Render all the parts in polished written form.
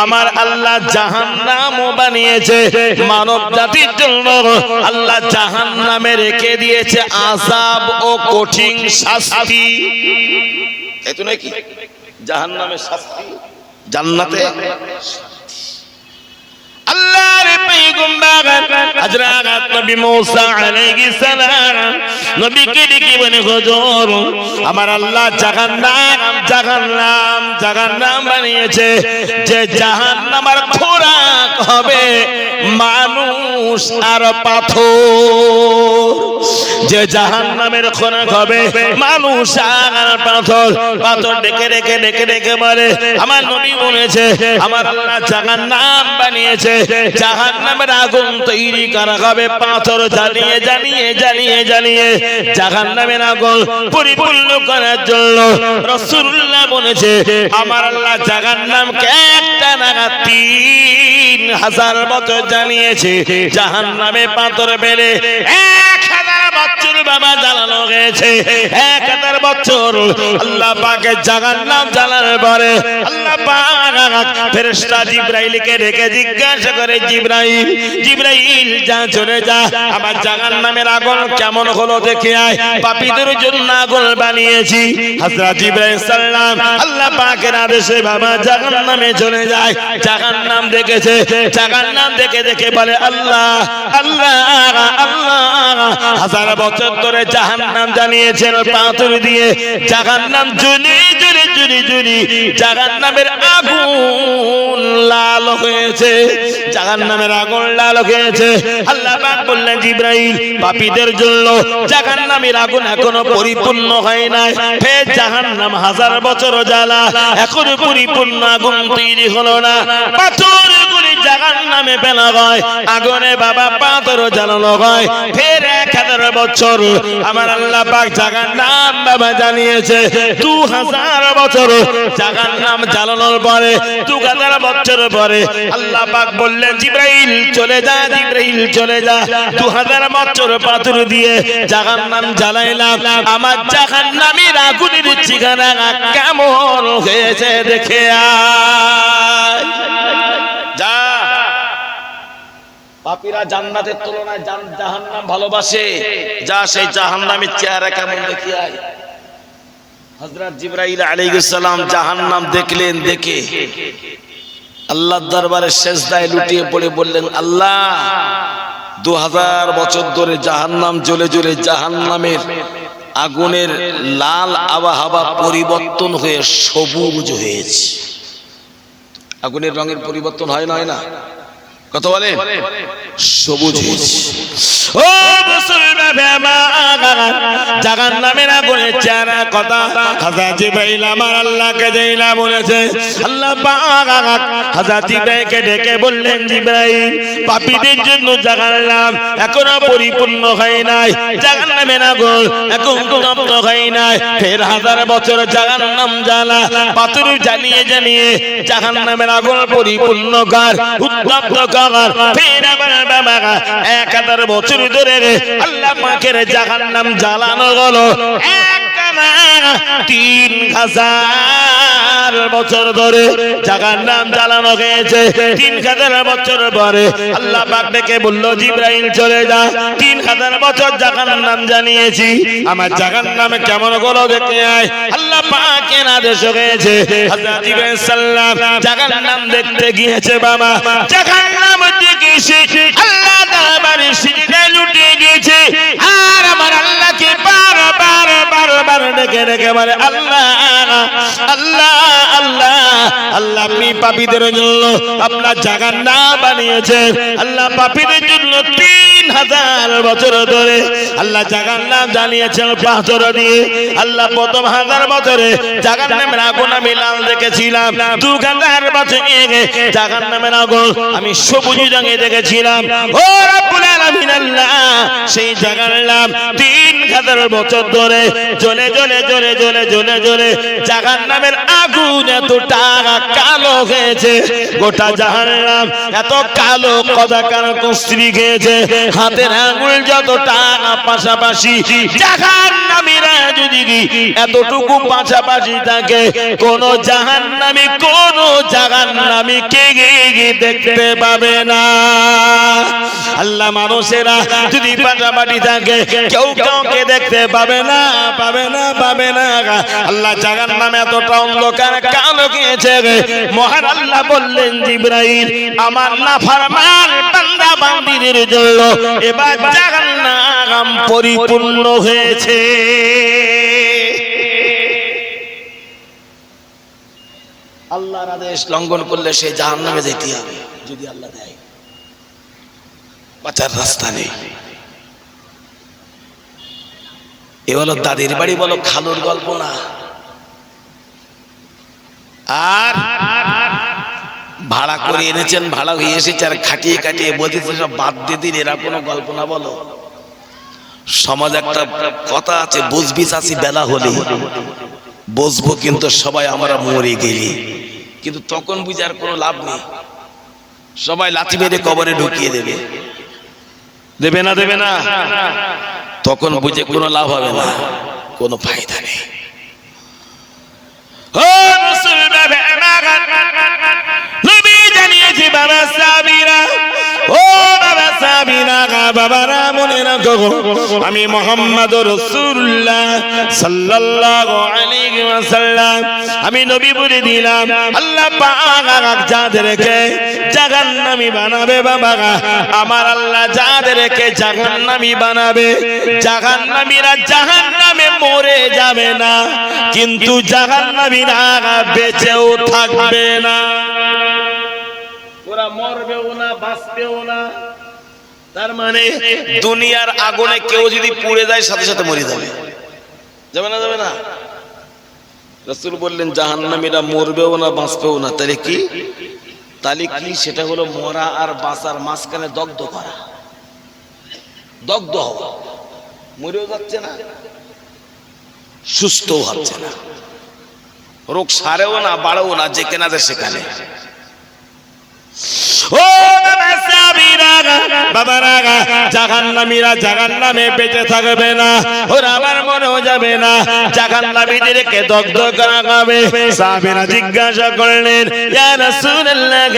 আমার আল্লাহ জাহান্নামও বানিয়েছে মানব জাতির জন্য। আল্লাহ জাহান্নামে রেখে দিয়েছে আযাব ও কঠিন শাস্তি। এই তো নাকি জাহান্নামের শাস্তি, জান্নাতে আল্লাহর পয়গম্বর হযরত নবী মুসা আলাইহিস সালাম নবীকে ডেকে বলে, হুজুর আমার আল্লাহ জাহান্নাম বানিয়েছে, যে জাহান্নামের খোরাক হবে মানুষ আর পাথর। যে জাহান্নামের খোরাক হবে মানুষ আর পাথর। পাথর ডেকে ডেকে বলে, আমার নবী বলেছে আমার আল্লাহ জাহান্নাম বানিয়েছে, জাহান্নামের আগুন তৈরি করা হবে পাথর জ্বালিয়ে জাহান্নামের আগুন পরিপূর্ণ করার জন্য। রাসূলুল্লাহ বলেছে আমার আল্লাহ জাহান্নামকে একটা নাগাদ 3000 বছর জ্বালিয়েছে। জাহান্নামে পাথর ফেলে 1000 বছর বাবা জ্বালানো হয়েছে। 1000 বছর আল্লাহ পাকের জাহান্নাম জ্বালানোর পরে আল্লাহ পাক ফেরেশতা জিবরাইলকে ডেকে জিজ্ঞাসা করে, জিবরাইল যা চলে যা, আমার জাহান্নামের আগুন কেমন হলো দেখে আয়, পাপীদের জন্য আগুন বানিয়েছি। হযরত জিবরাইল সাল্লাম আল্লাহ পাকের আদেশে বাবা জাহান্নামে চলে যায়। জাহান্নাম দেখেছে, জাহান্নাম দেখে বলে আল্লাহ আল্লাহ আল্লাহ, 1000 বছর ধরে জাহান্নাম জ্বালিয়েছেন পাথর দিয়ে, জাহান্নাম জ্বলে জাহান্নামের আগুন লাল হয়েছে, জাহান্নামের আগুন লাল হয়েছে। আল্লাহ পাক বললেন জিবরাইল পাপীদের জন্য জাহান্নামের আগুন এখনো পরিপূর্ণ হয় নাই, ফের জাহান্নাম 1000 বছর জ্বালা এখনো পরিপূর্ণ আগুন তৈরি হলো না। পাথর গুলি জাহান্নামে ফেলা হয়, আগুনে বাবা পাথর জ্বালানো হয়, ফের 1000 বছর আমার আল্লাহ পাক জাহান্নাম বাবা জ্বালিয়েছে। 2000 বছর জাহান্নাম জ্বালানোর পরে 2000 বছর পরে আল্লাহ পাক বললেন জিবরাইল চলে যা, 2000 বছর পাথর দিয়ে জাহান্নাম জ্বালাইলাম, আমার জাহান্নামের আগুনের ঠিকানা কেমন হয়েছে দেখে আয়। যা, পাপীরা জান্নাতের তুলনায় জাহান্নাম ভালোবাসে, যা সেই জাহান্নামের চেহারা কেমন দেখে আয়। হযরত জিবরাইল আলাইহিস সালাম জাহান্নাম দেখলেন, দেখে আল্লাহর দরবারে সিজদায় লুটিয়ে পড়ে বললেন, আল্লাহ 2000 বছর ধরে জাহান্নাম জ্বলে জাহান্নামের আগুনের লাল আবহাওয়া পরিবর্তন হয়ে সবুজ হয়েছে। আগুনের রঙের পরিবর্তন হয় না? কত বলে সবুজ হয়েছে। ও মুসলমান জাহান্নামের আগুনের চেহারা কথা হযরত জিবরাইল আমার আল্লাহকে দেইলা বলেছে। আল্লাহ পাক হযরত জিবরাইলকে ডেকে বললেন, জিবরাইল পাপীদের জন্য জাহান্নাম এখনো পরিপূর্ণ হয় নাই, জাহান্নামের আগুন এখন তপ্ত হয় নাই, ফের 1000 বছর জাহান্নাম জ্বালা পাথর জ্বালিয়ে জাহান্নামের আগুন পরিপূর্ণ কর, উত্তপ্ত কর, ফের আবার বাবা 1000 বছর ধরে আল্লাহ পাকের জাহান্নাম জ্বালানো হলো। 3000 বছর ধরে জাহান্নাম জ্বালানো হয়েছে। 3000 বছর পরে আল্লাহ পাক ডেকে বলল জিবরাইল চলে যা, 3000 বছর জাহান্নাম জ্বালিয়েছি, আমার জাহান্নামে কেমন হলো দেখে আয়। আল্লাহ পাকের আদেশ হয়েছে, হযরত জিবরাইল সাল্লাম জাহান্নাম দেখতে গিয়েছে। বাবা জাহান্নাম দেখে আল্লাহ দরবারে সিজদায় লুটিয়ে গিয়েছে, আর আমার আল্লাহকে বারবার ডেকে বলে আল্লাহ আল্লাহ আল্লাহ আল্লাহ, আপনি পাপীদের জন্য আপনার জাহান্নাম বানিয়েছেন। আল্লাহ পাপীদের জন্য 3000 বছর ধরে আল্লাহ জাহান্নাম জ্বালিয়েছেন পাথর দিয়ে। আল্লাহ প্রথম 1000 বছরে জাহান্নামের আগুন আমি লাল দেখেছিলাম, 2000 বছর জাহান্নামের আগুন আমি সবুজ রঙে দেখেছিলাম। ও রব্বুল রব্বুল আলামিন আল্লাহ সেই জায়গার নাম 3000 বছর ধরে জ্বলে জ্বলে জ্বলে জ্বলে জ্বলে জ্বলে জাহান্নামের আগুন এতটা কালো হয়েছে, গোটা জাহান্নাম এত কালো কদাকার কস্ত্রী খেয়েছে, হাতের আঙুল যতটা পাশাপাশি জাহান্নামীরা যদি এতটুকু পাশাপাশি থাকে, কোন জাহান্নামী কে দেখতে পাবে না। আল্লাহ মানুষেরা যদি পাশাপাশি থাকে কেউ কাউকে দেখতে পাবে না, পাবে না, পাবে না। আল্লাহ জাহান্নামে এতটা অন্ধকার কালো গিয়েছে, মহান আল্লাহ বললেন জিবরাইল আমার নাফরমান বান্দা বান্দীদের জন্য এবার জাহান্নাম পরিপূর্ণ হয়েছে। আল্লাহর আদেশ লঙ্ঘন করলে সে জাহান্নামে যেতে হবে, যদি আল্লাহ দেয়, বাঁচার রাস্তা নেই। এ হলো দাদির বাড়ি বলো খালুর গল্প না। আর ভাড়া করে এনেছেন, ভাড়া হয়ে এসেছে, আর খাটিয়ে কাটিয়ে বলতেছে সব বাদ দিয়ে দিন, এরা কোনো গল্প না বলো। সমাজ একটা কথা আছে, বুঝবি চাষি বেলা হলে বসবো, কিন্তু সবাই আমরা মরে গেলি, কিন্তু তখন বুঝার কোনো লাভ নেই। সবাই লাথি মেরে কবরে ঢুকিয়ে দেবে, দেবে না, দেবে না, তখন বুঝে কোনো লাভ হবে না, কোনো ফায়দা নেই। ও মুসলমান নবী জানিয়েছে বাবা সাবিরা, ও বাবা সাবিরা, বাবারা মনে রাখো আমি মুহাম্মদুর রাসূলুল্লাহ সাল্লাল্লাহু আলাইহি ওয়াসাল্লাম আমি নবী বলে দিলাম আল্লাহ পাক যাদেরকে জাহান্নামী বানাবে, বাবা আমার আল্লাহ যাদেরকে জাহান্নামী বানাবে, জাহান্নামীরা জাহান্নামে মরে যাবে না, কিন্তু জাহান্নামীরা বেঁচেও থাকবে না। ওরা মরবেও না, বাঁচবেও না। তার মানে দুনিয়ার আগুনে কেউ যদি পুড়ে যায় সাথে সাথে মরে যাবে, যাবে না, যাবে না। রাসূল বললেন জাহান্নামীরা মরবেও না, বাঁচবেও না। তাহলে কি? তাহলে কি? সেটা হলো মরা আর বাঁচার মাঝখানে দগ্ধ করা, দগ্ধ হওয়া। মরেও যাচ্ছে না, সুস্থও হচ্ছে না, রোগ সারেও না, বাড়েও না, যেখানে আছে সেখানে। ও বাবারা, জাহান্নামীরা জাহান্নামে বেঁচে থাকবে না, ওরা আবার মরেও যাবে না, জাহান্নামীদেরকে দগ্ধ করা হবে। সাহাবীরা জিজ্ঞাসা করলেন ইয়া রাসূলুল্লাহ,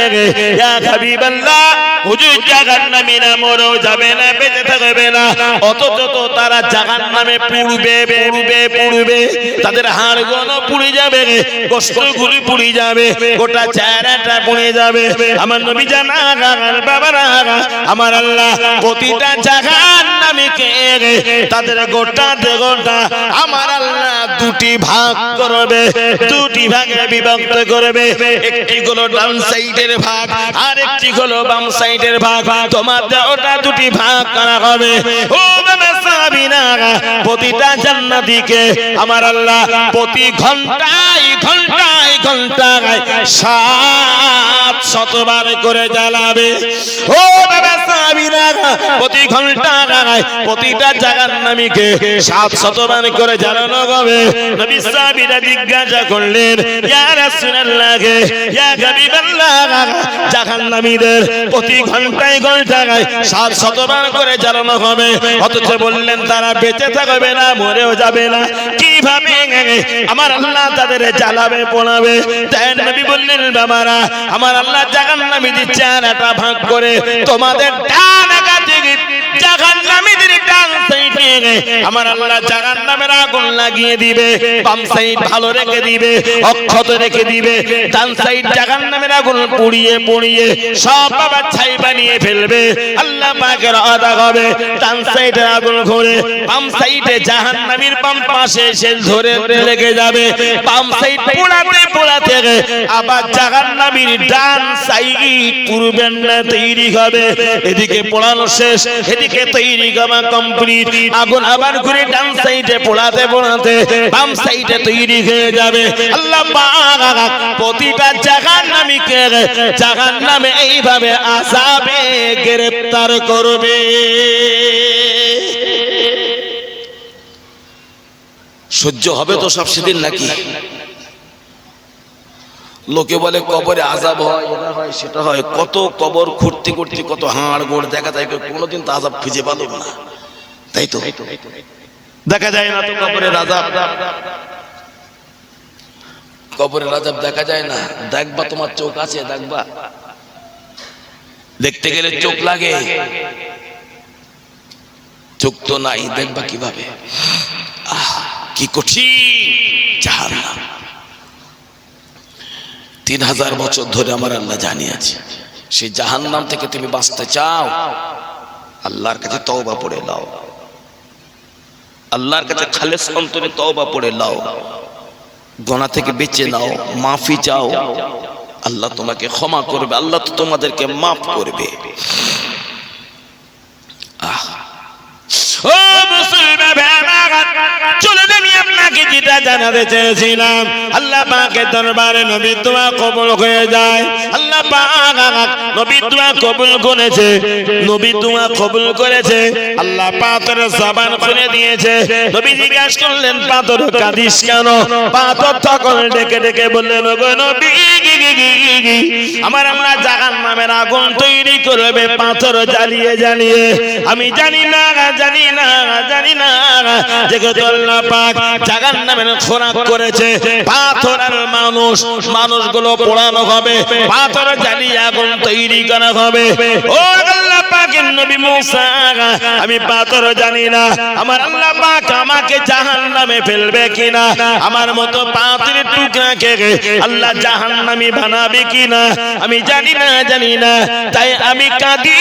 ইয়া হাবিবাল্লাহ, হুজুর জাহান্নামীরা মরেও যাবে না, বেঁচে থাকবে না, অথচ তো তারা জাহান্নামে পুড়বে, পুড়বে, পুড়বে, তাদের হাড়গুলো পুড়ে যাবে, গোশতগুলো পুড়ে যাবে, গোটা চেহারাটা পুড়ে যাবে। আমার নবী জানালেন বাবারা, আমার আল্লাহ প্রতিটা জাহান্নামীকে তাদের গোটা গোটা আমার আল্লাহ দুটি ভাগ করবে, দুটি ভাগে বিভক্ত করবে। একটি হলো ডান সাইডের ভাগ, আর একটি হলো বাম সাইডের ভাগ। তোমার ওটা দুটি ভাগ করা হবে। ও বাবা সাহাবীরা, প্রতিটা জান্নাতীকে আমার আল্লাহ প্রতি ঘন্টায় ঘন্টায় ঘন্টায় 700 বার করে জ্বালাবে। ও বাবা সাহাবীরা, প্রতি ঘন্টায় প্রতিটা জাহান্নামীকে 700 বার করে জ্বালানো হবে। নবী সাহাবীরা জিজ্ঞাসা করলেন ইয়া রাসূলুল্লাহ, ইয়া হাবিবাল্লাহ, জাহান্নামীদের প্রতি ঘন্টায় ঘন্টায় 700 বার করে জ্বালানো হবে, অথচ বললেন তারা বেঁচে থাকবে না, মরেও যাবে না। কিভাবে আমার আল্লাহ তাদের জ্বালাবে, পোড়াবে? তাই নবী বললেন বাবারা, আমার আল্লাহ জাহান্নামীদের চেহারাটা ভাগ করে তোমাদের ডান কাছে জাহান্নামীদের ডান সাইডে আমার আল্লাহ জাহান্নামের আগুন লাগিয়ে দিবে, বাম সাইড ভালো রেখে দিবে, অক্ষত রেখে দিবে। ডান সাইড জাহান্নামের আগুন পুড়িয়ে পুড়িয়ে সব বাবা ছাই বানিয়ে ফেলবে। আল্লাহ পাকের আদা হবে, ডান সাইডে আগুন ঘুরে বাম সাইডে জাহান্নামীর বাম পাশে এসে ধরে লেগে যাবে। বাম সাইড পোড়াতে পোড়াতে আবার জাহান্নামীর ডান সাইড পুরবেন না তৈরি হবে। এদিকে পোড়ানো শেষ, এদিকে তৈরি করা কমপ্লিট। আগুন আবার ঘুরে ডান সাইডে পোড়াতে পোড়াতে বাম সাইডে তৈরি হয়ে যাবে। আল্লাহ পাক প্রতিটা জাহান্নামীকে জাহান্নামে এইভাবে আযাবে গ্রেফতার করবে। সহ্য হবে তো সব সেদিন নাকি? লোকে বলে কবরে আযাব হয়, এটা হয় সেটা হয়, কত কবর খুঁড়তে খুঁড়তে কত হাড় গোড় দেখা যায়, কোনোদিন তো আযাব খুঁজে পেলাম না, তাই তো দেখা যায় না তো কবরের আযাব। কবরের আযাব দেখা যায় না। দেখবা তোমার চোখ আছে, দেখবা, দেখতে গেলে চোখ লাগে, চোখ তো নাই, দেখবা কিভাবে? কি কঠিন জাহান্নাম। 3000 বছর ধরে আমার আল্লাহ জানিয়েছে। সেই জাহান্নাম থেকে তুমি বাঁচতে চাও, আল্লাহর কাছে তওবা পড়ে নাও, আল্লাহর কাছে খালেস অন্তরে তওবা পড়ে নাও, গুনাহ থেকে বেঁচে নাও, মাফি চাও, আল্লাহ তোমাকে ক্ষমা করবে, আল্লাহ তো তোমাদেরকে মাফ করবে। ও মুসলমান ভাইরা, চলুন আমি আপনাকে যেটা জানাতে চেয়েছিলাম, আল্লাহ পাকের দরবারে নবী দোয়া কবুল হয়ে যায়। আল্লাহ পাক নবী দোয়া কবুল করেছে, নবী দোয়া কবুল করেছে। আল্লাহ পাকের জবান খুলে দিয়েছে। নবী জিজ্ঞাসা করলেন, পাথর কাঁদিস কেন? পাথর তখন ডেকে ডেকে বললেন, ওগো নবী, আমার আল্লাহ জাহান্নামের আগুন তৈরি করবে পাথর জ্বালিয়ে জ্বালিয়ে। আমি জানি না যে আল্লাহ পাক জাহান্নামের খোরাক করেছে পাথর আর মানুষ, মানুষগুলো পোড়ানো হবে, পাথর জ্বালিয়ে আগুন তৈরি করা হবে। ও আল্লাহ পাকের নবী মুসা, আমি পাথর জানি না, আমার আল্লাহ পাক আমাকে জাহান্নামে ফেলবে কিনা, আমার মতো পাথরের টুকরাকে আল্লাহ জাহান্নামী বানাবে কিনা আমি জানি না। তাই আমি কাঁদি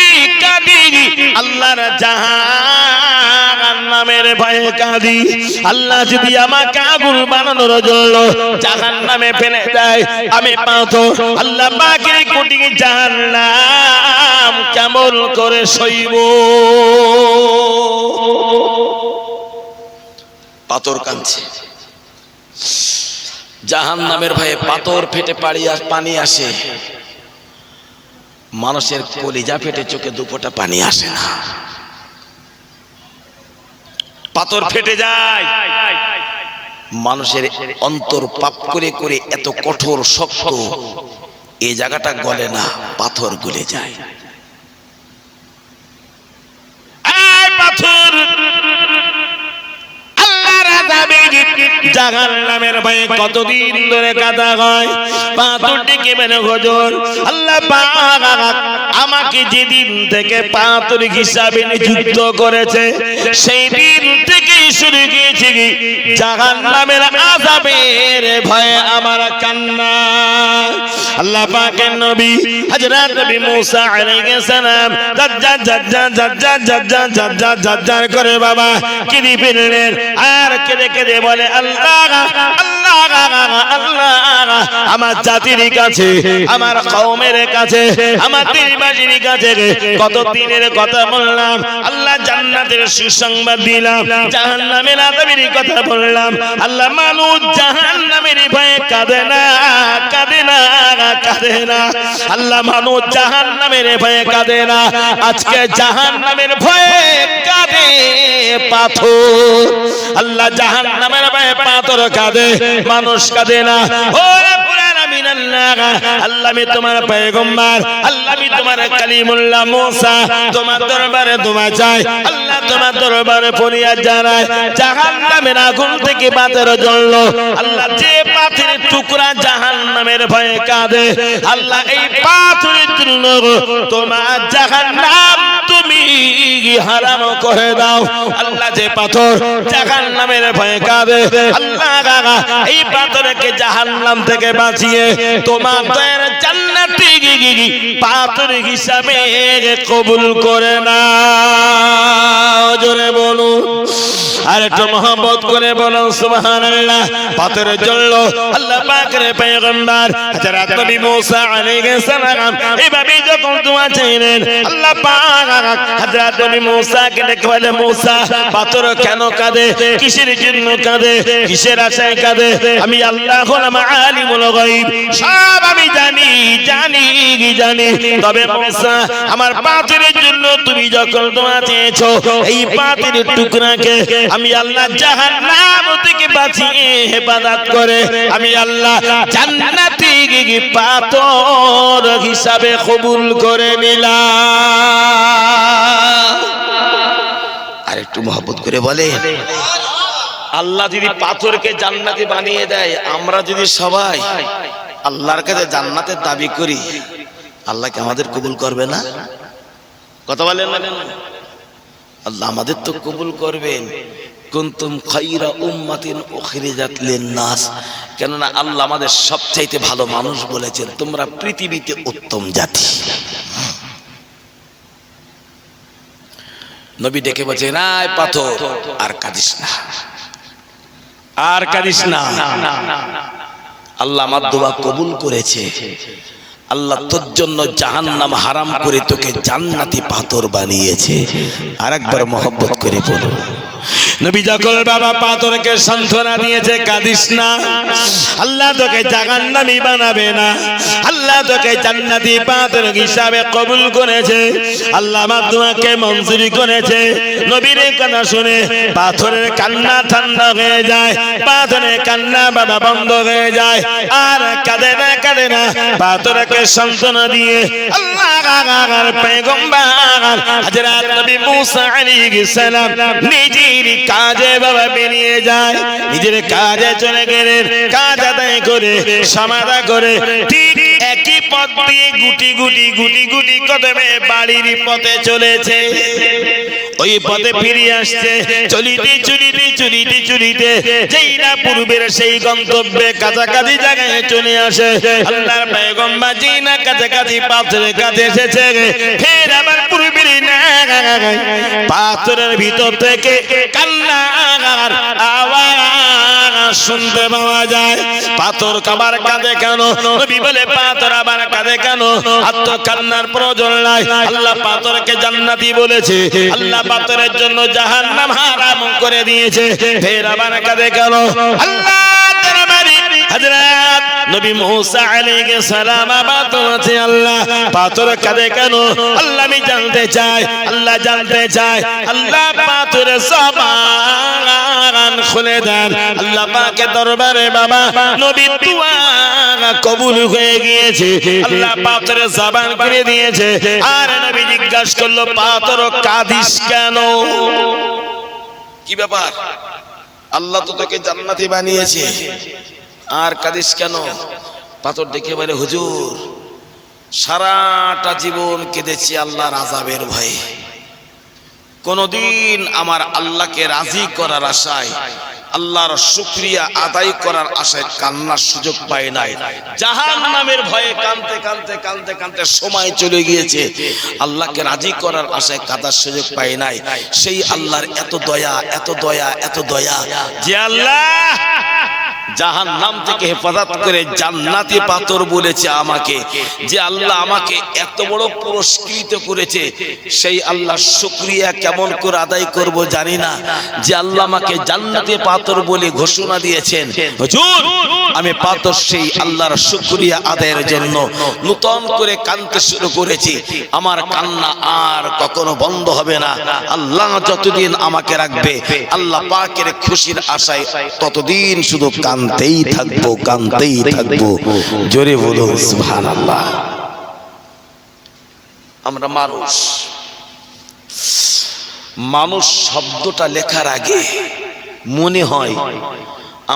আল্লাহর জাহান্নামের ভয়ে কাঁদি। আল্লাহ যদি আমাকে আগুন বানানোর জন্য জাহান্নামে ফেলে দেয়, আমি পাথর, আল্লাহ পাকের কোটি জাহান্নাম কেমন করে সইব? পাথর কাঁদছে, জাহান্নামের ভয়ে পাথর ফেটে পানি আসে, মানুষের কলিজা ফেটে চোখে দুপোটা পানি আসে না, পাথর ফেটে যায়। মানুষের অন্তর পাপ করে করে এত কঠোর শক্ত, এই জায়গাটা গলে না, পাথর গলে যায়। পাথর জাহান্নামের ভয়ে কতদিন ধরে কাঁদা হয়, পাথরটিকে মেনে হুজুর আল্লাহ পাক আমাকে যেদিন থেকে পাথর হিসাবে নিযুক্ত করেছে, সেই দিন থেকেই শুরু হয়েছে জাহান্নামের আযাবের ভয়ে আমার কান্না। আল্লাহ পাকের নবী হযরত নবী মুসা আলাইহিস সালাম জাজ্জার করে বাবা কেঁদে ফেললেন, আর কেঁদে কেঁদে বলে, আল্লাহ আমার জাতির কাছে, আমার কওমের কাছে, আমার দেশবাসীর কাছে কত দিনের কথা বললাম, আল্লাহ জান্নাতের সুসংবাদ দিলাম, জাহান্নামের আযাবের কথা বললাম। আল্লাহ মানুষ জাহান্নামের ভয়ে কাঁদে না, আল্লাহ মানুষ জাহান্নামের ভয়ে কাঁদে না, আজকে জাহান্নামের ভয়ে কাঁদে পাথর। আল্লাহ জাহান্নামের ভয়ে পাথর কাঁদে, মানুষ কাঁদে না। ও আল্লাহ আমি তোমার পয়গম্বর, আল্লাহ আমি তোমার কালিমুল্লাহ মুসা, তোমার দরবারে দোয়া চাই, আল্লাহ তোমার দরবারে ফরিয়াদ জানাই, জাহান্নামের আগুন থেকে পাথর জ্বললো, আল্লাহ যে পাথরের টুকরা জাহান্নামের ভয়ে কাঁদে, আল্লাহ এই পাথরের জন্য তোমার জাহান্নাম তুমি হারাম করে দাও। আল্লাহ যে পাথর জাহান্নামের ভয়ে কাঁদে, আল্লাহ এই পাথরকে জাহান্নাম থেকে বাঁচিয়ে তোমাদের জান্নাতি পাথর হিসাবে কবুল করে নাও। জোরে বলুন আর একটু মহব্বত করে বলুন সুবহানাল্লাহ। পাথরের জন্য আল্লাহ পাকের পয়গম্বর হযরত নবী মুসা আলাইহিস সালাম এভাবে যখন দোয়া চাইলেন, আল্লাহ পাক হযরত নবী মুসাকে ডেকে বলে, মুসা পাথর কেন কাঁদে, কিসের জন্য কাঁদে, কিসের আশায় কাঁদে? আমি আল্লাহ হলাম আলিমুল গায়ব, সব আমি জানি জানি জানি। তবে মুসা আমার পাথরের জন্য তুমি যখন দোয়া চেয়েছো, এই পাথরের টুকরাকে আমি আল্লাহ জাহান্নাম থেকে বাঁচিয়ে হেফাজত করে আমি আল্লাহ জান্নাতি পাথর হিসাবে কবুল করে নিলাম। আর একটু মহব্বত করে বলে, আল্লাহ যদি পাথরকে জান্নাতি বানিয়ে দেয়, আমরা যদি সবাই আল্লাহর কাছে জান্নাতের দাবি করি, আল্লাহ কি আমাদের কবুল করবে না? কথা বলেন না কেন? আল্লাহ আমাদের তো কবুল করবেন। কুনতুম খায়রা উম্মাতিন উখরিজাত লিন-নাস, কেননা আল্লাহ আমাদের সবচাইতে ভালো মানুষ বলেছেন, তোমরা পৃথিবীতে উত্তম জাতি। নবী ডেকে বলছে, না পাথর আর কাঁদিস না, আর কাঁদিস না, আল্লাহ আমার দোয়া কবুল করেছে। আল্লাহ তোর জন্য জাহান্নাম হারাম করে তোকে জান্নাতি পাথর বানিয়েছে। আরেকবার মহব্বত করে বলো। নবী যখন বাবা পাথরকে সান্ত্বনা দিয়েছে, কাঁদিস না, আল্লাহ তোকে জাহান্নামী বানাবে না, আল্লাহ তোকে জান্নাতি পাথর হিসাবে কবুল করেছে, আল্লাহ আমার দোয়াকে মঞ্জুরি করেছে। নবীর কথা শুনে পাথরের কান্না ঠান্ডা হয়ে যায়, পাথরের কান্না বাবা বন্ধ হয়ে যায়, আর কাঁদে না কাঁদে না। পাথরকে সান্ত্বনা দিয়ে আল্লাহর পয়গম্বর হযরত নবী মুসা আলাইহিস সালাম নিজের কাজে বাবা বেরিয়ে যায়, নিজের কাজে চলে গেলেন। কাজ আদায় করে সমাধা করে ঠিক একই পথ দিয়ে গুটি গুটি গুটি গুটি কদমে বাড়ির পথে চলেছে। ওই পথে ফিরে আসছে, চলিতে চলিতে চলিতে চলিতে যেই না পূর্বের সেই গন্তব্যে কাছাকাছি জায়গায় চলে আসে। আল্লাহর পয়গম্বর যেই না কাছাকাছি পাথরের কাছে এসেছে, ফের আবার পূর্বের না পাথরের ভিতর থেকে কান্নার আওয়াজ শুনতে পাওয়া যায়। পাথর কাবার কাঁদে কেন? নবী বলে, পাথর আবার কাঁদে কেন? আত্ম কান্নার প্রয়োজন নাই। আল্লাহ পাথরকে জান্নাতি বলেছে, আল্লাহ পাথরের জন্য জাহান্নাম হারাম করে দিয়েছে, ফের আবার কাঁদে কেন? আল্লাহ হযরত নবী মুসা আলাইহিস সালাম আবাদ আছে, আল্লাহ পাথর কাঁদে কেন? আল্লাহ আমি জানতে চাই, আল্লাহ জানতে চাই। আল্লাহ পাথরের জবান খুলে দেন। আল্লাহ পাকের দরবারে বাবা নবী দোয়া কবুল হয়ে গিয়েছে, আল্লাহ পাথরের জবান খুলে দিয়েছে। আর নবী জিজ্ঞাসা করলো, পাথর কাঁদিস কেন? কি ব্যাপার? আল্লাহ তো তোকে জান্নাতি বানিয়েছে, আর কাঁদিস কেন? পাথর দেখে বলে, হুজুর সারাটা জীবন কেঁদেছি আল্লাহর আযাবের ভয়ে, কোনদিন আমার আল্লাহকে রাজি করার আশায়, আল্লাহর শুকরিয়া আদায় করার আশায় কান্নার সুযোগ পাই নাই। জাহান্নামের ভয়ে কাঁদতে কাঁদতে কাঁদতে কাঁদতে সময় চলে গিয়েছে, আল্লাহকে রাজি করার আশায় কাঁদার সুযোগ পাই নাই। সেই আল্লাহর এত দয়া, এত দয়া, এত দয়া যে আল্লাহ জাহান্নাম থেকে হেফাজত করে জান্নাতি পাথর বলেছে আমাকে, যে আল্লাহ আমাকে এত বড় পুরস্কৃত করেছে, সেই আল্লাহর শুকরিয়া কেমন করে আদায় করব জানি না। যে আল্লাহ আমাকে জান্নাতি পাথর বলে ঘোষণা দিয়েছেন, হুজুর আমি পাথর সেই আল্লাহর শুকরিয়া আদায়ের জন্য নতুন করে কাঁদতে শুরু করেছি। আমার কান্না আর কখনো বন্ধ হবে না। আল্লাহ যতদিন আমাকে রাখবে, আল্লাহ পাকের খুশির আশায় ততদিন শুধু কাঁদতেই থাকবো, কাঁদতেই থাকবো। জোরে বলুন সুবহানাল্লাহ। আমরা মানুষ শব্দটা লেখার আগে মনে হয়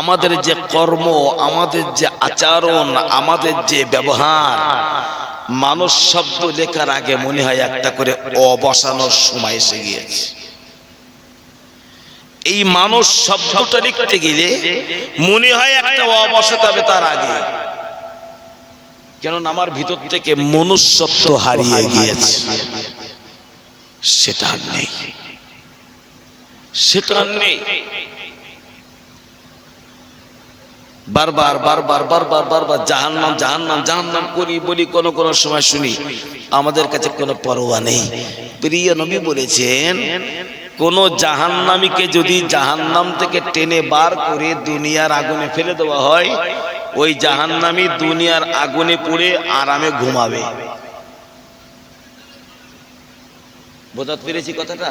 আমাদের যে কর্ম, আমাদের যে আচরণ, আমাদের যে ব্যবহার, মানুষ শব্দ লেখার আগে মনে হয় একটা করে অবসানোর সময় এসে গিয়েছে। এই মানুষ শব্দটা লিখতে গেলে মনে হয় একটা অবসাতে হবে তার আগে, কেননা আমার ভিতর থেকে মনুষ্যত্ব হারিয়ে গিয়েছে, সেটা নেই। সেটা নেই। বারবার বারবার বারবার বারবার জাহান্নাম জাহান্নাম জাহান্নাম করি বলি, কোন কোন সময় শুনি আমাদের কাছে কোনো পরোয়া নেই। প্রিয় নবী বলেছেন, কোন জাহান্নামীকে যদি জাহান্নাম থেকে টেনে বার করে দুনিয়ার আগুনে ফেলে দেওয়া হয়, ওই জাহান্নামী দুনিয়ার আগুনে পুড়ে আরামে ঘুমাবে। বোঝাতে পেরেছি কথাটা?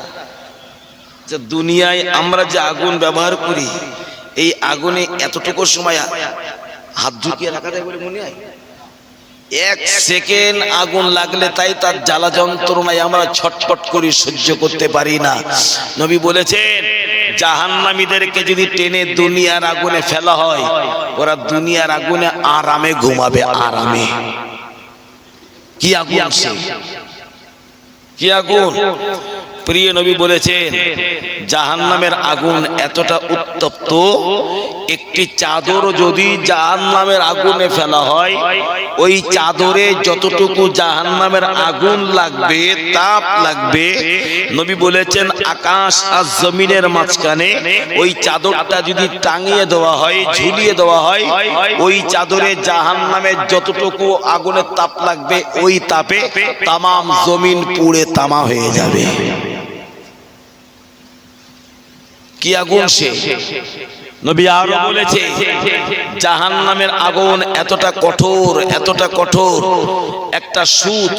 যে দুনিয়ায় আমরা যে আগুন ব্যবহার করি, এই আগুনে এতটুকু সময় হাত ঝুঁকিয়ে রাখা যায় বলে মনে হয়? এক সেকেন্ড আগুন লাগলে তাই তার জ্বালা যন্ত্রণায় আমরা ছটফট করি, সহ্য করতে পারি না। নবী বলেছেন, জাহান্নামীদেরকে যদি টেনে দুনিয়ার আগুনে ফেলা হয়, ওরা দুনিয়ার আগুনে আরামে ঘুমাবে, আরামে। কি আগুন সে? কি আগুন? প্রিয় নবী বলেছেন, জাহান্নামের আগুন এতটা উত্তপ্ত, একটি চাদর যদি জাহান্নামের আগুনে ফেলা হয়, ওই চাদরে যতটুকু জাহান্নামের আগুন লাগবে, তাপ লাগবে, নবী বলেছেন আকাশ আর জমিনের মাঝখানে ওই চাদরটা যদি টাঙিয়ে দেওয়া হয়, ঝুলিয়ে দেওয়া হয়, ওই চাদরে জাহান্নামের যতটুকু আগুনের তাপ লাগবে, ওই তাপে তামাম জমিন পুড়ে তামা হয়ে যাবে। কি আগুন সে? নবী আরো বলেছে, জাহান্নামের আগুন এতটা কঠোর, এতটা কঠোর, একটা সূচ,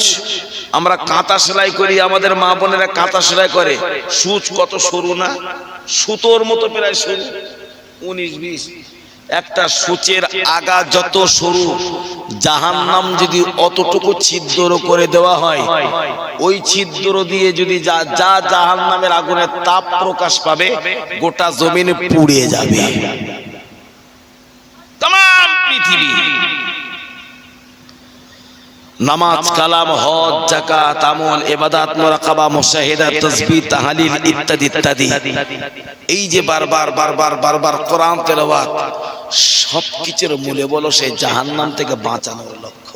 আমরা কাঁথা সেলাই করি, আমাদের মা বোনেরা কাঁথা সেলাই করে, সূচ কত সরু না, সুতোর মতো প্রায় সরু, 19-20, একটা সূচের আগা যত সরু, জাহান্নাম যদি অতটুকু ছিদ্র করে দেওয়া হয়, ওই ছিদ্র দিয়ে যদি যা জাহান্নামের আগুনের তাপ প্রকাশ পাবে, গোটা জমিনে পুড়ে যাবে तमाम পৃথিবী। নামাজ, কালাম, হজ, যাকাত, আমল, ইবাদত, মুরাকাবা, মুশাহিদা, তাসবিহ, তাহলিল ইত্যাদি ইত্যাদি, এই যে বারবার বারবার বারবার কোরআন তেলাওয়াত, সবকিছুর মূলে বলো সেই জাহান্নাম থেকে বাঁচানোর লক্ষ্য।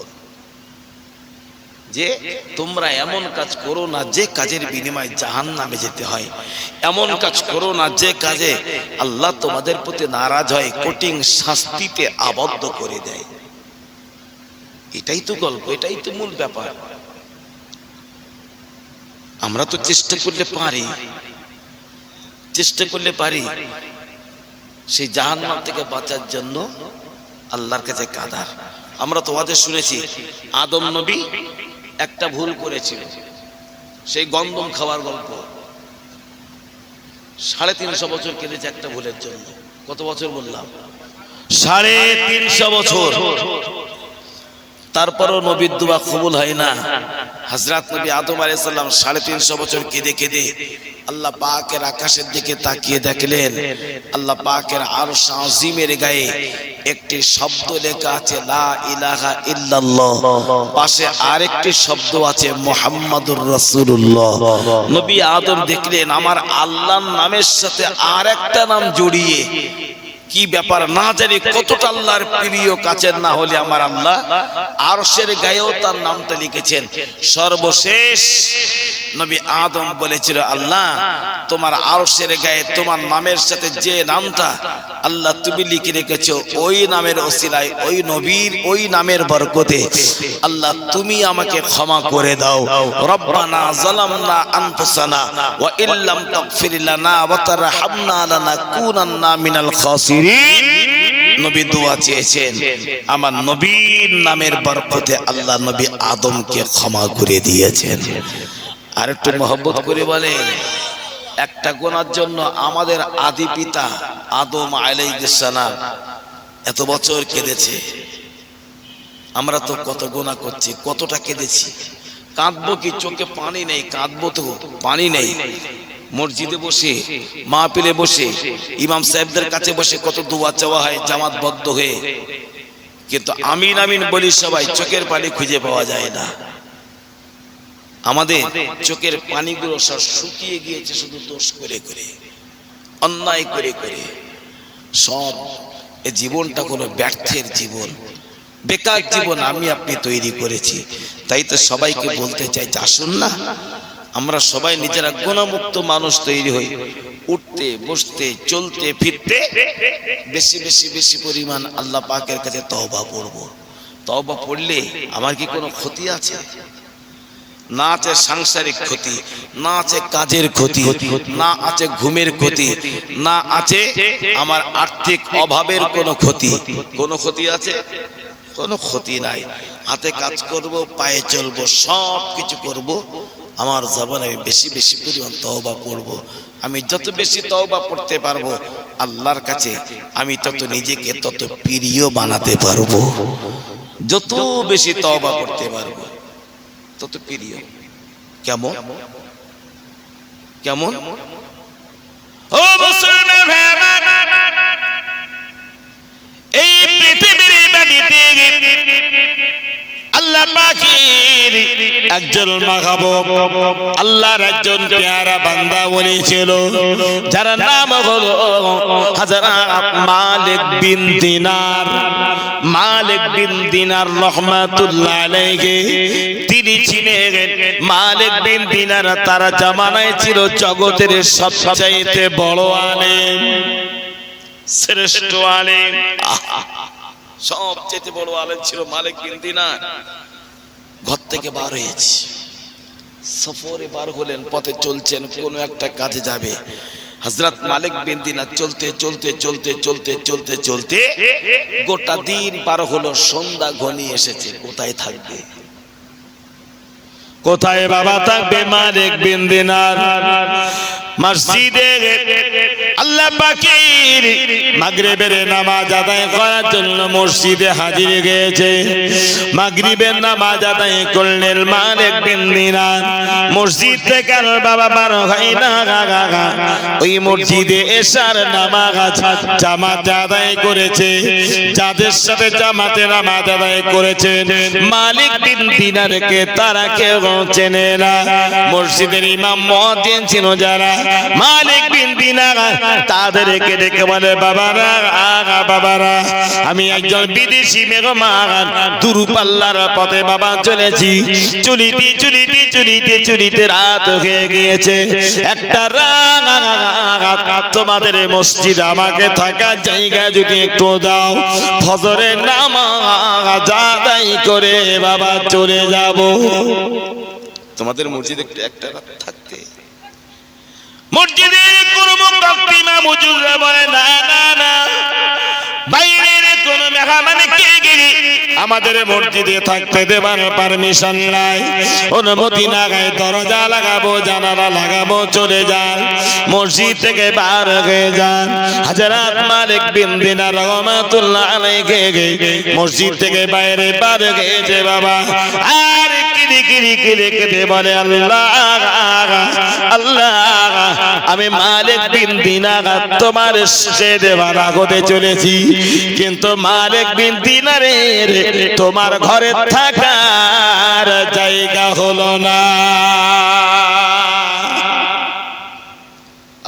যে তোমরা এমন কাজ করো না যে কাজের বিনিময়ে জাহান্নামে যেতে হয়, এমন কাজ করো না যে কাজে আল্লাহ তোমাদের প্রতি নারাজ হয়, কঠিন শাস্তিতে আবদ্ধ করে দেয়। এটাই তো গল্প, এটাই তো মূল ব্যাপার। আমরা তো চেষ্টা করলে পারি, চেষ্টা করলে পারি সেই জাহান্নাম থেকে বাঁচার জন্য আল্লাহর কাছে কাঁদার। আমরা তো ওয়াজে শুনেছি, আদম নবী একটা ভুল করেছিল, সেই গন্ধম খাওয়ার গল্প। 350 বছর কেটেছে একটা ভুলের জন্য। কত বছর বললাম? 350 বছর। তারপরও নবীর দোয়া কবুল হয় না। হযরত নবী আদম আলাইহিস সালাম 350 বছর কেঁদে কেঁদে আল্লাহ পাকের আকাশের দিকে তাকিয়ে দেখলেন, আল্লাহ পাকের আরশ আজিমের গায়ে একটি শব্দ লেখা আছে, লা ইলাহা ইল্লাল্লাহ। পাশে আরেকটি শব্দ আছে, মুহাম্মাদুর রাসূলুল্লাহ। নবী আদম দেখলেন আমার আল্লাহর নামের সাথে আরেকটা নাম জড়িয়ে, কি ব্যাপার না জানি কতটা আল্লাহর প্রিয়, কাছের না হলে আমার আল্লাহ আরশের গায়েও তার নামটা লিখেছেন। সর্বশেষ নবী আদম বলেছিল, আল্লাহ তোমার আরশের গায়ে তোমার নামের সাথে যে নামটা আল্লাহ তুমি লিখে রেখেছো, ওই নামের ওসিলায়, ওই নবীর ওই নামের বরকতে আল্লাহ তুমি আমাকে ক্ষমা করে দাও। রব্বানা যালামনা আনফুসানা ওয়া ইল্লাম তাগফির লানা ওয়া তারহামনা লানাকুনান্না মিনাল খাসিরিন। নবী দোয়া চেয়েছেন, আমার নবীর নামের বরকতে আল্লাহ নবী আদমকে ক্ষমা করে দিয়েছেন। আর একটু মহব্বত করে বলেন, একটা গুনার জন্য আমাদের আদি পিতা আদম আলাইহিস সালাম এত বছর কেঁদেছে। আমরা তো কত গুনাহ করছি, কতটা কেঁদেছি। কাঁদবো কি? চোখে পানি নেই, কাঁদবো তো পানি নেই। মসজিদে বসে, মাহফিলে বসে, ইমাম সাহেবদের কাছে বসে কত দোয়া চাওয়া হয় জামাতবদ্ধ হয়ে, কিন্তু আমিন আমিন বলি সবাই, চোখের পানি খুঁজে পাওয়া যায় না। আমাদের চোখের পানিগুলো সব শুকিয়ে গিয়েছে শুধু দোষ করে করে, অন্যায় করে করে। সব এই জীবনটা কোনো ব্যর্থের জীবন, বেকার জীবন আমি আপনি তৈরি করেছি। তাই তো সবাইকে বলতে চাই, আসুন না আমরা সবাই নিজেরা গুনাহমুক্ত মানুষ তৈরি হই, উঠতে বসতে চলতে ফিরতে বেশি বেশি বেশি পরিমাণ আল্লাহ পাকের কাছে তওবা পড়ব। তওবা পড়লে আমার কি কোনো ক্ষতি আছে? না আছে সাংসারিক ক্ষতি, না আছে কাজের ক্ষতি, না আছে ঘুমের ক্ষতি, না আছে আমার আর্থিক অভাবের কোনো ক্ষতি। কোনো ক্ষতি আছে? কোনো ক্ষতি নাই। হাতে কাজ করব, পায়ে চলবো, সব কিছু করব। আমার জীবনে আমি বেশি বেশি পরিমাণ তওবা পড়ব। আমি যত বেশি তওবা পড়তে পারবো আল্লাহর কাছে আমি তত নিজেকে তত প্রিয় বানাতে পারবো। যত বেশি তওবা করতে পারবো তত প্রিয়। কেমন কেমন? ও মুসলমান ভাইরা, এই পৃথিবীর মাটিতে আল্লাহ পাকের একজন মাহবুব, আল্লাহর একজন পেয়ারা বান্দা ওলি ছিল, যার নাম হলো হযরত মালিক বিন দিনার। মালিক বিন দিনার রহমাতুল্লাহ আলাইহি, তিনি ছিলেন মালিক বিন দিনার তার জামানায় ছিল জগতের সবচাইতে বড় আলেম, শ্রেষ্ঠ আলেম। সবচেয়ে বড় আলেম ছিল মালিক বিন দিনার। ঘর থেকে বার হয়েছে, সফরে বার হলেন, পথে চলছেন, কোন একটা কাজে যাবে। হযরত মালিক বিন দিনার চলতে চলতে চলতে চলতে চলতে চলতে গোটা দিন পার হলো, সন্ধ্যা ঘনিয়ে এসেছে। কোথায় থাকবে? কোথায় বাবা থাকবে মালিক বিন দিনার? মসজিদে আল্লাহ পাকের মাগরিবের নামাজ আদায় করার জন্য মসজিদে হাজির হয়েছে। মাগরিবের নামাজ আদায় করলেন মালিক বিন দিনার। মসজিদ থেকে বাবা বার হয় না, ওই মসজিদে এশার নামাজ জামাতে আদায় করেছে। যাদের সাথে জামাতে নামাজ আদায় করেছেন মালিক বিন দিনারকে তারা কেউ চেনে না। মসজিদের ইমাম মুয়াজ্জিন ছিল যারা, মালিক বিন দিনার তাদেরকে ডেকে বলে, বাবারা বাবারা, আমি একজন বিদেশি মেহমান, দূরপাল্লার পথে বাবা চলেছি, চলিতে চলিতে চলিতে চলিতে রাত হয়ে গিয়েছে। একটা রাত তোমাদের মসজিদ আমাকে থাকার জায়গা যদি একটু দাও, ফজরের নামাজ আদায় করে বাবা চলে যাব। তোমাদের মসজিদে একটু একটা রাত থাকতে। মসজিদের কোন মুকাদ্দিমা মুজুরা বলে, না না না, বাইরের কোন মেহমানকে আমাদের মসজিদে থাকতে দেবার পারমিশন নাই, অনুমতি না। গায়ে দরজা লাগাবো, জানালা লাগাবো, চলে যান, মসজিদ থেকে বার হয়ে যান। হযরত মালিক বিন দিনার রহমাতুল্লাহ আলাইহি মসজিদ থেকে বাইরে বার হয়েছে বাবা। আর বলে, আল্লাহ আল্লাহ, আমি মালিক বিন দিনার তোমার দেবার আগতে চলেছি, কিন্তু মালিক বিন দিনারের তোমার ঘরে থাকার জায়গা হলো না।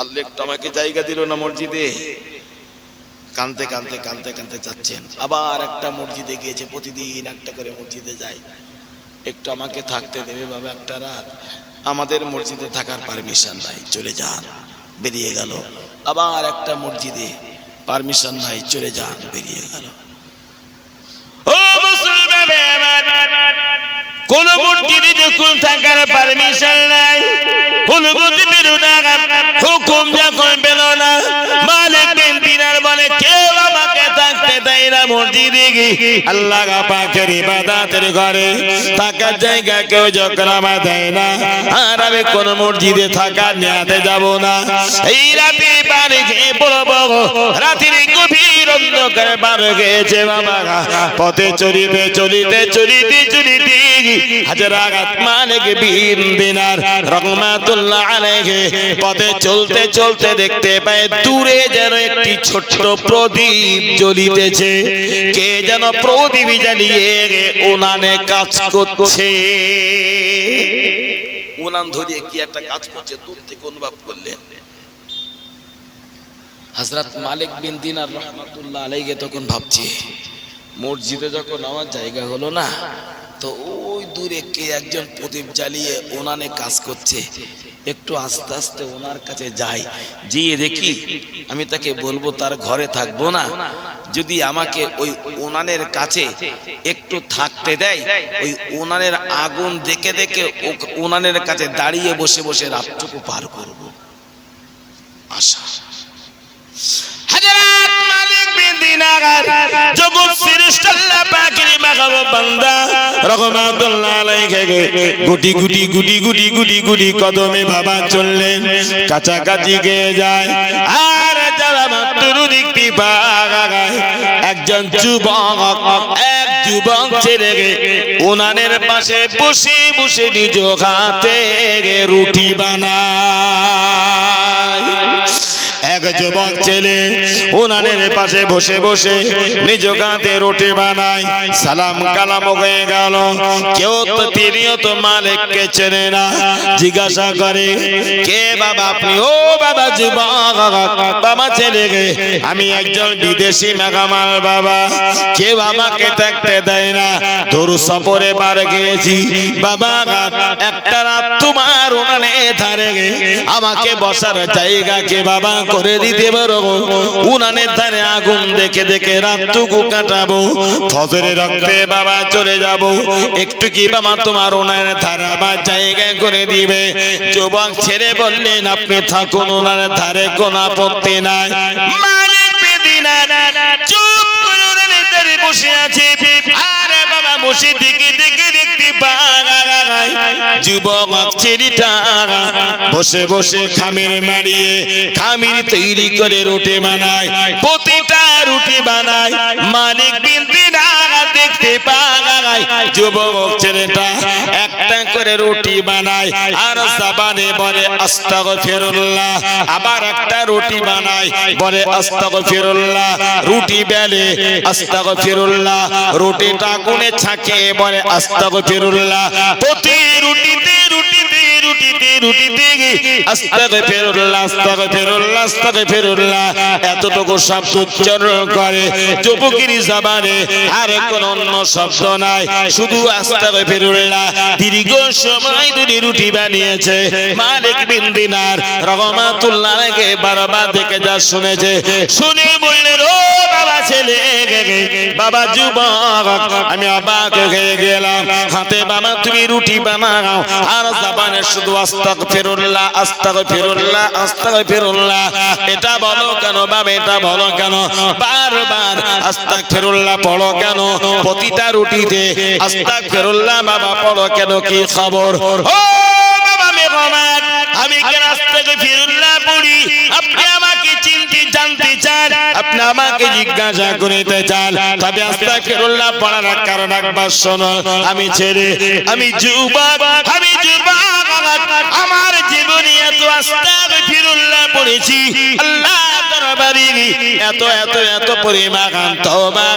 আল্লাহ একটু আমাকে জায়গা দিল না মসজিদে। কানতে কানতে কানতে কানতে যাচ্ছেন। আবার একটা মসজিদে গিয়েছে, প্রতিদিন একটা করে মসজিদে যায়, একটু আমাকে থাকতে দেবে বাবা একটা রাত। আমাদের মসজিদে থাকার পারমিশন নাই, চলে যান, বেরিয়ে গেল। আবার একটা মসজিদে পারমিশন নাই, চলে যান, বেরিয়ে গেল। ও মুসলমান, কোন মসজিদে যখন থাকার পারমিশন নাই, অনুমতি পেল না, হুকুম যখন পেল না, মালিক বিন দিনার বলে, কেউ আমাকে থাকতে দেয় না মসজিদে। আল্লাহ পাকের ইবাদতের ঘরে থাকার জায়গা কেউ যখন আমার দেয় না, আর আমি কোন মসজিদে থাকার নিয়াতে যাব না। এই রাতে পারে খেয়ে পড়বো, রাতের গভীর অন্ধকারে পার গেছে বাবা। পথে চলিতে চলিতে চলিতে চলিতে হযরত মালিক বিন দিনার রহমাতুল্লাহ আলাইহি পথে চলতে চলতে দেখতে পায় দূরে যেন একটি ছোট্ট প্রদীপ জ্বলিতেছে। কে যেন প্রদীপ জ্বালিয়ে উনানে কাজ করছে। উনান ধরিয়ে কি একটা কাজ করছে দূর থেকে অনুভব করলেন। হযরত মালিক বিন দিনার রহমাতুল্লাহ আলাইহি তখন ভাবছে, মসজিদে যখন আমার জায়গা হলো না, তো ওই দূরে কে একজন প্রদীপ জ্বালিয়ে উনানে কাজ করছে, একটু আস্তে আস্তে ওনার কাছে যাই, গিয়ে দেখি আমি তাকে বলবো তার ঘরে থাকবো না, যদি আমাকে ওই উনানের কাছে একটু থাকতে দেয়, ওই উনানের আগুন দেখে দেখে উনানের কাছে দাঁড়িয়ে বসে বসে রাতটুকু পার করব। আশা হযরত মালিক বিন দিনার জগৎ শ্রেষ্ঠ আল্লাহ পাকের মাহবুব বান্দা রহমাতুল্লাহ আলাইহি গুটি গুটি গুটি গুটি গুটি গুটি কদমে বাবা চললেন, কাছাকাছি গিয়ে যায়। আর যারা মাত্র দেখতে পায় একজন যুবক ছেলে উনানের পাশে বসে বসে নিজ হাতে রুটি বানায়। এক যুবক ছেলে উনানের পাশে বসে বসে নিজ হাতে রুটি বানায়। সালাম কালাম হয়ে গেল, কেউ তো তিনিও তো মালিককে চেনে না। জিজ্ঞাসা করে, কে বাবা আপনি? ও বাবা যুবক, বাবা ছেলে আমি একজন বিদেশি মেঘামাল বাবা, কেউ আমাকে থাকতে দেয় না, দূর সফরে বার গিয়েছি বাবা, একটা রাত তোমার উনানে ধারে আমাকে বসার জায়গা কে বাবা করে দিতে পারো? উনানের ধারে আগুন দেখে দেখে রাতটুকু কাটাবো, ফজরের রক্তে বাবা চলে যাব, একটু কি বাবা তোমার উনানের ধারে আমার জায়গা করে দিবে? যুবক ছেড়ে বললেন, আপনি থাকুন, উনানের ধারে কোনো আপত্তি নাই। মালিক বিন দিনার চুপ করে উনানের ধারে বসে আছে। আরে বাবা বসে দেখে দেখে দেখতে পায় যুবক ছেলেটা বসে বসে খামির মারিয়ে খামির তৈরি করে রুটি বানায়, প্রতিটা রুটি বানায়। মালিক বিন দিনার দেখতে পায় যুবক ছেলেটা একটা করে রুটি বানায় আর জবানে বলে আস্তাগফিরুল্লাহ, আবার একটা রুটি বানায় বলে আস্তাগফিরুল্লাহ, রুটি বেলে আস্তাগফিরুল্লাহ, রুটিটা গুনে ছাকে বলে আস্তাগফিরুল্লাহ, প্রতি রুটিতে রুটিতে রুটিতে রুটিতে আস্তাগফিরুল্লাহ আস্তাগফিরুল্লাহ আস্তাগফিরুল্লাহ এতটুকু শব্দ উচ্চারণ করে। যুবকের জবানে আর কোনো অন্য শব্দ নাই, শুধু আস্তাগফিরুল্লাহ। দীর্ঘ সময় ধরে রুটি বানিয়েছে। মালিক বিন দিনার রহমাতুল্লাহ আলাইহি বারবার দেখে যা শুনেছে, শুনে বললেন, ও বাবা ছেলে, বাবা যুবক, আমি অবাক হয়ে গেলাম, হাতে বাবা তুমি রুটি বানাও আর জবানে শুধু আস্তাগফিরুল্লাহ আস্তাগফিরুল্লাহ আস্তাগফিরুল্লাহ। এটা বলো কেন বাবা, এটা বলো কেন, বারবার আস্তাগফিরুল্লাহ পড়ো কেন? প্রতিটা রুটিতে আস্তাগফিরুল্লাহ বাবা পড়ো কেন? কি খবর? ও বাবা মেহমান, আমি কেন আস্তাগফিরুল্লাহ পড়ি আপনি আমাকে চিনতে জানতে চান, আপনি আমাকে জিজ্ঞাসা করতে চান, তবে আস্তাগফিরুল্লাহ পড়ার কারণ একবার শোনো। আমি ছেলে, আমি যুবক, আমি যুবক, আমার জীবনে এত আস্তাগফিরুল্লাহ পড়েছি আল্লাহ দরবারে, এত এত এত পরিমাণ তওবা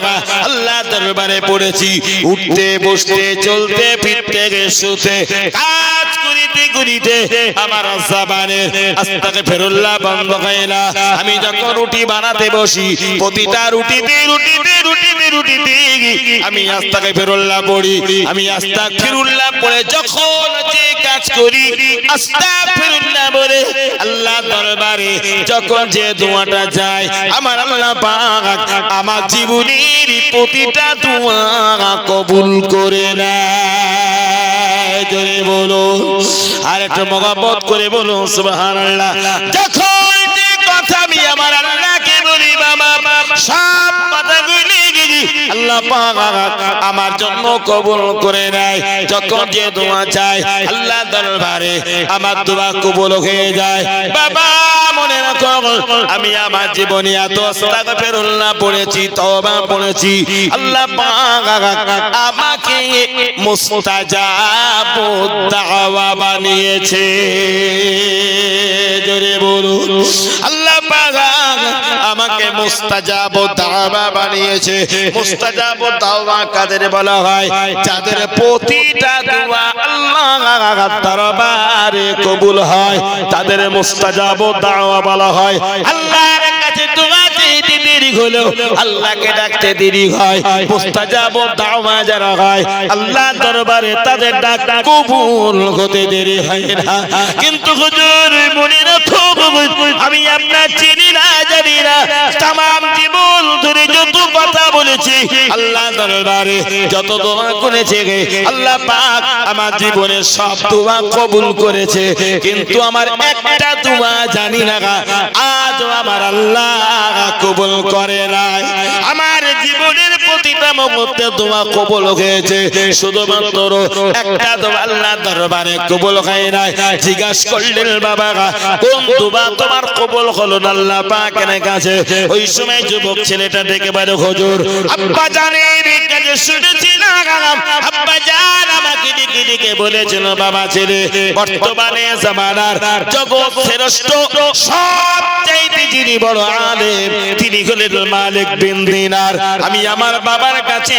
আল্লাহ দরবারে পড়েছি। উঠতে বসতে চলতে ফিরতে শুতে কাজ করিতে করিতে আমার জবানে আস্তাগফিরুল্লাহ বন্ধ হয় না। আমি যখন রুটি বানাতে বসি প্রতিটা রুটিতে রুটিতে রুটিতে রুটিতে আমি আস্তাগফিরুল্লাহ পড়ি। আমি আস্তাগফিরুল্লাহ পড়ে যখন যে কাজ করি আস্তাগফিরুল্লাহ বলে আল্লাহ দরবারে যখন যে দোয়াটা যায়, আমার আল্লাহ পাক আমার জীবনের প্রতিটা দোয়া কবুল করে নেয়। জোরে বলো, আর একটু মহব্বত করে বলো সুবহানাল্লাহ। যখন যে কথা আমি আমার আল্লাহকে বলি বাবা, সব কথাগুলি আল্লাহ পাক আমার জন্য কবুল করে নেয়। যখন যে দোয়া চাই আল্লাহ দরবারে আমার দোয়া কবুল হয়ে যায়। বাবা মনে রাখো, আমি আমার জীবনে এত আস্তাগফিরুল্লাহ পড়েছি, তওবা পড়েছি, আল্লাহ পাক আমাকে মুস্তাজাবুদ দাওয়া বানিয়েছে। জোরে বলুন, আল্লাহ পাক আমাকে মুস্তাজাবুদ দাওয়া বানিয়েছে। মুস্তাজাবুদ দাওয়া কাদের বলা হয়? যাদের প্রতিটা দোয়া আল্লাহর দরবারে কবুল হয়, তাদের মুস্তাজাবুদ দাওয়া বলা হয়। আল্লাহর কাছে দোয়া চাইতে দেরি হলো আল্লাহকে ডাকতে দেরি হয় মুস্তাজাবু দাওয়া যারা হয় আল্লাহ দরবারে তাদের ডাক কবুল হতে দেরি হয় না কিন্তু হুজুর মনে রাখো আমি আপনার চিনি না জানি না तमाम জীবন ধরে যত কথা বলেছি আল্লাহ দরবারে যত দোয়া করেছে আল্লাহ পাক আমার জীবনের সব দোয়া কবুল করেছে কিন্তু আমার একটা দোয়া জানি না আজ আমার আল্লাহ কবুল করে নাই আমার জীবনের প্রতিটা মুহূর্তে দোয়া কবুল হয়েছে শুধুমাত্র একটা দোয়া আল্লাহ দরবারে কবুল হয় নাই জিজ্ঞাসা করলেন বাবা কোন দোয়া তোমার কবুল হলো না আল্লাহ পাকের কাছে ওই সময় যুবক ছেলেটা ডেকে বলে হুজুর আব্বা জানের কাছে শুনেছিলাম আব্বা জান আমাকে ডেকে ডেকে বলেছিল বাবা ছেলে বর্তমানে জামানার জগৎ শ্রেষ্ঠ সবচাইতে যিনি বড় আলেম তিনি হলেন মালিক বিন দিনার আমি আমার বাবার কাছে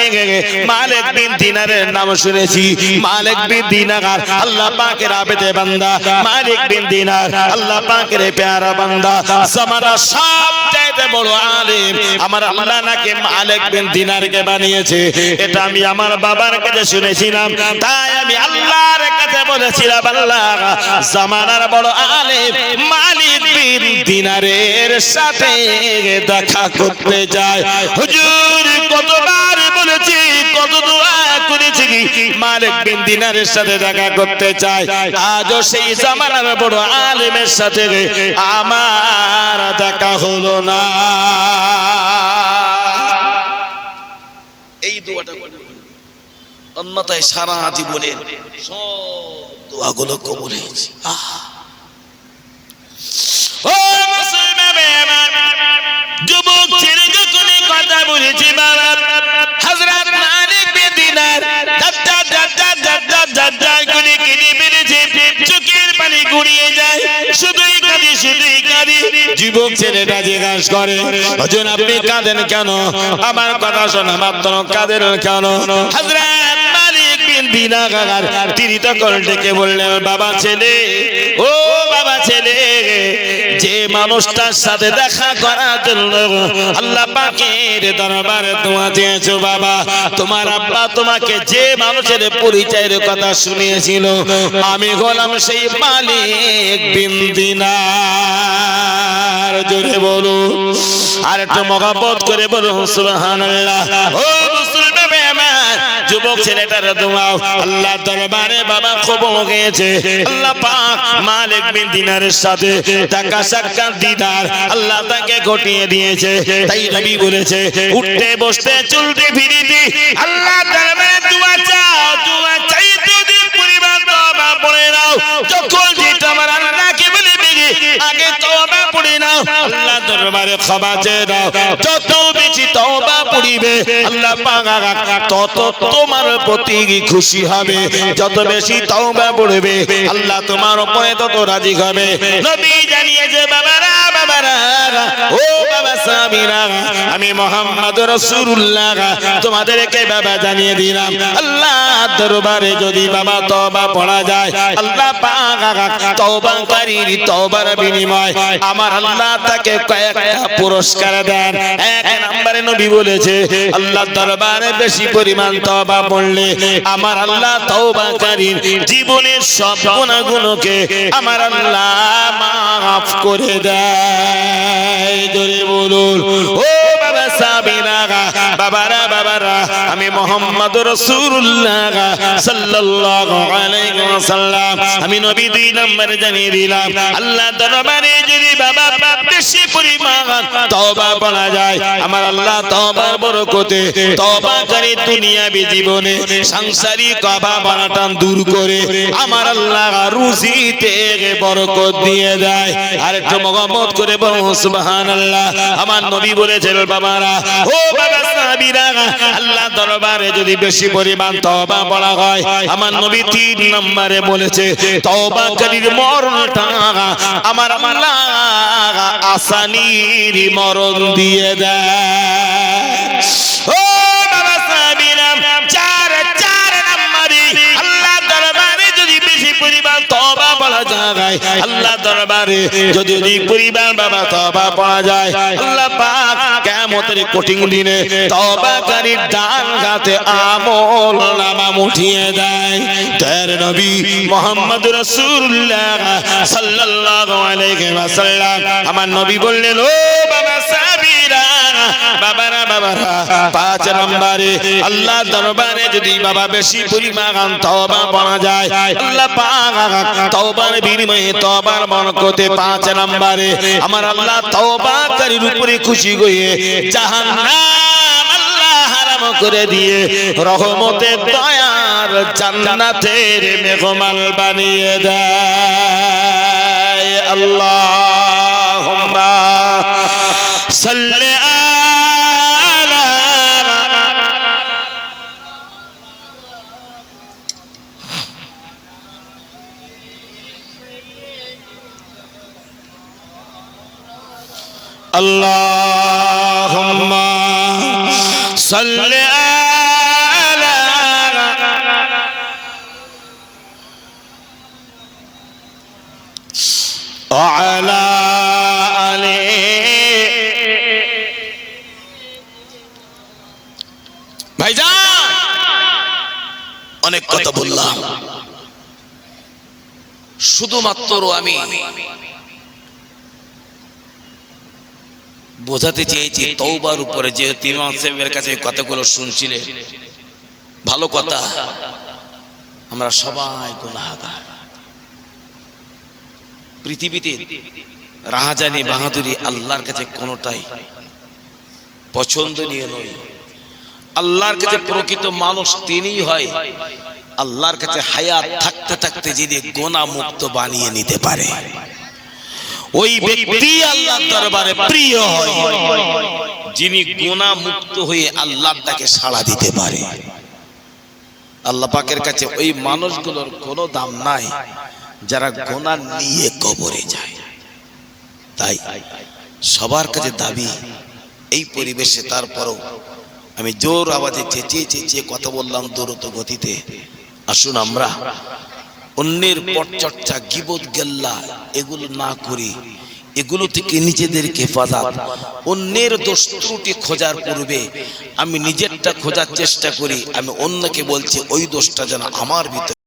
মালিক বিন দিনারের নাম শুনেছি মালিক বিন দিনার আল্লাহ পাকের আবেদে বান্দা মালিক বিন দিনার আল্লাহ পাকের প্যারা বান্দা জামানার সবচাইতে বড় আলেম আমার আল্লাহ নাকি মালিক বিন দিনারকে বানিয়েছে এটা আমি আমার বাবার কাছে শুনেছিলাম তাই আমি আল্লাহর কাছে বলেছিলাম আল্লাহ জামানার বড় আলেম মালিক বিন দিনারের সাথে দেখা করতে যায় হুজুর কতবার বলেছি কত দোয়া করেছি মালিক বিন দিনারের সাথে দেখা করতে চাই আজও সেই জামানার বড় আলেমের সাথে আমার দেখা হলো না এই দোয়াটা অন্যথায় সারা জীবনের সব দোয়াগুলো কবুল হয়েছে ও মুসলমান যুবক ছেলে যখন কথা বলেছি বাবা হযরত মালিক বিন দিনার গুলি কিনে বেড়েছে চোখের পানি গড়িয়ে যায় শুধুই কাঁদি যুবক ছেলেটা জিজ্ঞাসা করে হুজুর আপনি কাঁদেন কেন আমার কথা শোনা মাত্র কাঁদেন কেন হযরত মালিক বিন দিনার তিনি তখন ডেকে বললেন বাবা ছেলে ও বাবা ছেলে যে মানুষটার সাথে দেখা করার জন্য আল্লাহ পাকের দরবারে দোয়া চেয়েছো বাবা তোমার আব্বা তোমাকে যে মানুষের পরিচয়ের কথা শুনিয়েছিল আমি হলাম সেই মালিক বিন দিনার জোরে বলো আর একটু মহব্বত করে বলো সুবহানাল্লাহ ও মুসলমান যুবক ছেলেটার দোয়া আল্লাহ দরবারে বাবা কবুল হয়েছে আল্লাহ পাক মালিক বিন দিনারের সাথে দেখা সাক্ষাৎ দিদার আল্লাহ তাকে ঘটিয়ে দিয়েছে তাই নবী বলেছে উঠতে বসতে চলতে ফিরিতে আল্লাহ দরবারে দোয়া চাও দোয়া চাইতে দিন পরিমাণ তওবা পড়ে নাও যখন যেটা আমার আল্লাহকে বলে বেগে আগে তওবা পড়ে নাও আল্লাহ দরবারে ক্ষমা চেয়ে নাও যত বেশি তওবা পড়িবে আল্লাহ পাক তত তোমার প্রতি খুশি হবে যত বেশি তওবা পড়বে আল্লাহ তোমার উপরে তত রাজি হবে নবী জানিয়েছে বাবারা ও বাবা সাহাবীরা আমি মুহাম্মদ রাসূলুল্লাহ তোমাদেরকে বাবা জানিয়ে দিলাম আল্লাহ দরবারে যদি বাবা তওবা পড়া যায় আল্লাহ পাক তওবাকারীর তওবার বিনিময় আমার আল্লাহ তাকে কয়েকটা পুরস্কার দেন এক নম্বরে নবী বলেছে আল্লাহ দরবারে বেশি পরিমাণ তওবা পড়লে আমার আল্লাহ তওবাকারীর জীবনের সব গুনাহগুলোকে আমার আল্লাহ মাফ করে দেয় জোরে বলুন ও বাবা সাহাবীরা বাবারা আমি মুহাম্মদ রাসূলুল্লাহ সাল্লাল্লাহু আলাইহি ওয়াসাল্লাম আমি নবী দুই নম্বরে জানিয়ে দিলাম আল্লাহ দরবারে যদি বাবা বেশি পরিমাণ তওবা পড়া যায় আমার আল্লাহ তওবার বরকতে তওবাকারী দুনিয়াবী জীবনে সাংসারিক অভাব-অনটন দূর করে আমার আল্লাহ রুজিতে বরকত দিয়ে দেয় আর একটু মহব্বত করে বলুন সুবহানাল্লাহ আমার নবী বলেছেন বাবারা ও বাবা সাহাবীরা আল্লাহ দরবারে যদি বেশি পরিমাণ তওবা পড়া হয় আমার নবী তিন নম্বরে বলেছে তওবাকারীর মরণটা আমার আল্লাহ আসানির মরণ দিয়ে দেয় ও বাবা সাহাবীরা চার নম্বরে আল্লাহ দরবারে যদি বেশি পরিমাণ তওবা পড়া যায় আল্লাহ দরবারে যদি ওই পরিবার বাবা তওবা পড়া যায়, আল্লাহ পাক কিয়ামতের কঠিন দিনে তওবাকারীর ডান হাতে আমল নামা উঠিয়ে দেয়। তার নবী মুহাম্মদ রাসূলুল্লাহ সাল্লাল্লাহু আলাইহি ওয়াসাল্লাম আমার নবী বললেন, ও বাবা সাবিরা, বাবারা বাবারা, 5 নম্বরে আল্লাহ দরবারে যদি বাবা বেশি পরিমাণ তওবা পড়া যায়, আল্লাহ পাক তওবার বিনিময়ে তওবার বরকতে 5 নম্বরে আমার আল্লাহ তওবাকারীর উপরে খুশি হয়ে জাহান্নাম আল্লাহ হারাম করে দিয়ে রহমতের দয়ার জান্নাতের মেহমান বানিয়ে দেয়। আল্লাহুম্মা সাল্লি আলা اللهم صل على وعلى آله ভাইজান অনেক কথা বললাম, শুধুমাত্র আমি বোঝাতে চেয়েছি তওবার উপরে। যে ইমাম সাহেবের কাছে কথাগুলো শুনছিলেন, ভালো কথা, আমরা সবাই গুনাহগার। পৃথিবীতে রাহাজানি বাহাদুরি আল্লাহর কাছে কোনোটাই পছন্দনীয় নয়। আল্লাহর কাছে প্রকৃত মানুষ তিনিই হয় আল্লাহর কাছে হায়াত থাকতে থাকতে যিনি গুনাহ মুক্ত বানিয়ে নিতে পারে, ওই ব্যক্তি আল্লাহর দরবারে প্রিয় হয় যিনি গুনাহ মুক্ত হয়ে আল্লাহর ডাকে সাড়া দিতে পারে। আল্লাহ পাকের কাছে ওই মানুষগুলোর কোনো দাম নাই যারা গুনাহ নিয়ে কবরে যায়। তাই সবার কাছে দাবি এই পরিবেশে, তারপরও আমি জোর আওয়াজে চেঁচিয়ে চেঁচিয়ে কথা বললাম দ্রুত গতিতে, আসুন আমরা অন্যের পরচর্চা, গীবত, গেল্লা এগুলো না করি, এগুলো থেকে নিজেদেরকে হেফাজত। অন্যের দোষ ত্রুটি খোঁজার পূর্বে আমি নিজেরটা খোঁজার চেষ্টা করি। আমি অন্যকে বলছি ওই দোষটা যেন আমার ভিতরে